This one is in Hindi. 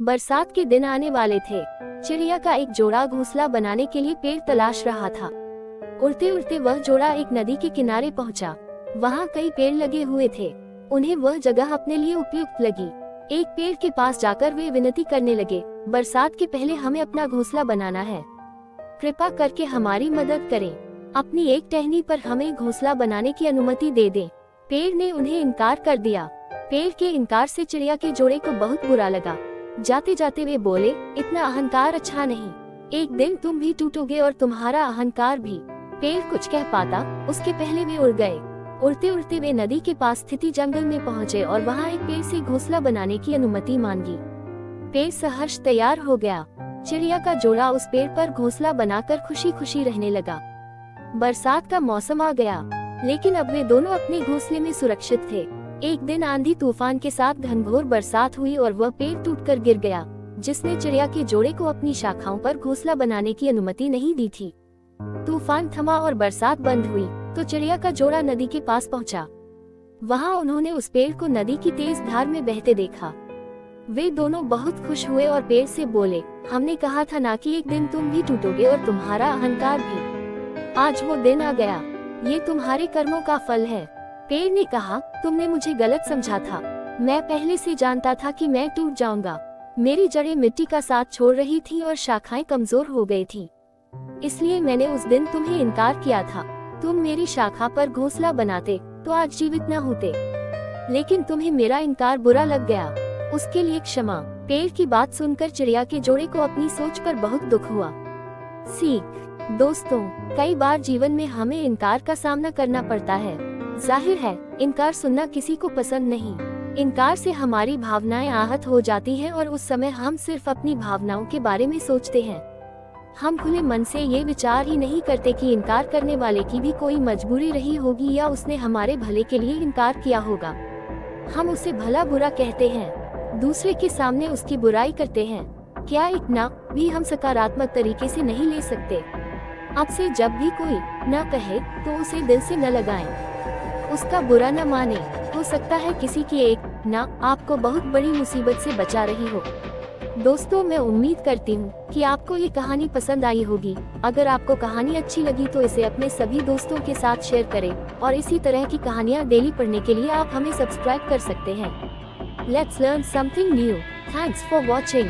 बरसात के दिन आने वाले थे। चिड़िया का एक जोड़ा घोंसला बनाने के लिए पेड़ तलाश रहा था। उड़ते उड़ते वह जोड़ा एक नदी के किनारे पहुंचा। वहां कई पेड़ लगे हुए थे। उन्हें वह जगह अपने लिए उपयुक्त लगी। एक पेड़ के पास जाकर वे विनती करने लगे, बरसात के पहले हमें अपना घोंसला बनाना है। कृपा करके हमारी मदद करें। अपनी एक टहनी पर हमें घोंसला बनाने की अनुमति दे दें। पेड़ ने उन्हें इनकार कर दिया। पेड़ के इनकार से चिड़िया के जोड़े को बहुत बुरा लगा। जाते जाते वे बोले, इतना अहंकार अच्छा नहीं। एक दिन तुम भी टूटोगे और तुम्हारा अहंकार भी। पेड़ कुछ कह पाता उसके पहले वे उड़ गए। उड़ते उड़ते वे नदी के पास स्थिति जंगल में पहुँचे और वहाँ एक पेड़ से घोंसला बनाने की अनुमति मांगी। पेड़ सहर्ष तैयार हो गया। चिड़िया का जोड़ा उस पेड़ पर घोंसला बनाकर खुशी खुशी रहने लगा। बरसात का मौसम आ गया, लेकिन अब वे दोनों अपने घोंसले में सुरक्षित थे। एक दिन आंधी तूफान के साथ घनघोर बरसात हुई और वह पेड़ टूटकर गिर गया, जिसने चिड़िया के जोड़े को अपनी शाखाओं पर घोंसला बनाने की अनुमति नहीं दी थी। तूफान थमा और बरसात बंद हुई तो चिड़िया का जोड़ा नदी के पास पहुंचा। वहां उन्होंने उस पेड़ को नदी की तेज धार में बहते देखा। वे दोनों बहुत खुश हुए और पेड़ से बोले, हमने कहा था ना कि एक दिन तुम भी टूटोगे और तुम्हारा अहंकार भी। आज वो दिन आ गया। ये तुम्हारे कर्मों का फल है। पेड़ ने कहा, तुमने मुझे गलत समझा था। मैं पहले से जानता था कि मैं टूट जाऊंगा। मेरी जड़ें मिट्टी का साथ छोड़ रही थी और शाखाएं कमजोर हो गई थी। इसलिए मैंने उस दिन तुम्हें इनकार किया था। तुम मेरी शाखा पर घोंसला बनाते तो आज जीवित न होते। लेकिन तुम्हें मेरा इनकार बुरा लग गया, उसके लिए क्षमा। पेड़ की बात सुनकर चिड़िया के जोड़े को अपनी सोच पर बहुत दुख हुआ। सीख, दोस्तों, कई बार जीवन में हमें इनकार का सामना करना पड़ता है। जाहिर है, इनकार सुनना किसी को पसंद नहीं। इनकार से हमारी भावनाएं आहत हो जाती हैं और उस समय हम सिर्फ अपनी भावनाओं के बारे में सोचते हैं। हम खुले मन से ये विचार ही नहीं करते कि इनकार करने वाले की भी कोई मजबूरी रही होगी या उसने हमारे भले के लिए इनकार किया होगा। हम उसे भला बुरा कहते हैं, दूसरे के सामने उसकी बुराई करते हैं। क्या एक ना भी हम सकारात्मक तरीके से नहीं ले सकते? अब से जब भी कोई ना कहे तो उसे दिल से न लगाएं। उसका बुरा न माने। हो सकता है किसी की एक ना आपको बहुत बड़ी मुसीबत से बचा रही हो। दोस्तों, मैं उम्मीद करती हूँ कि आपको ये कहानी पसंद आई होगी। अगर आपको कहानी अच्छी लगी तो इसे अपने सभी दोस्तों के साथ शेयर करें और इसी तरह की कहानियाँ डेली पढ़ने के लिए आप हमें सब्सक्राइब कर सकते हैं। Let's learn something new. Thanks for watching.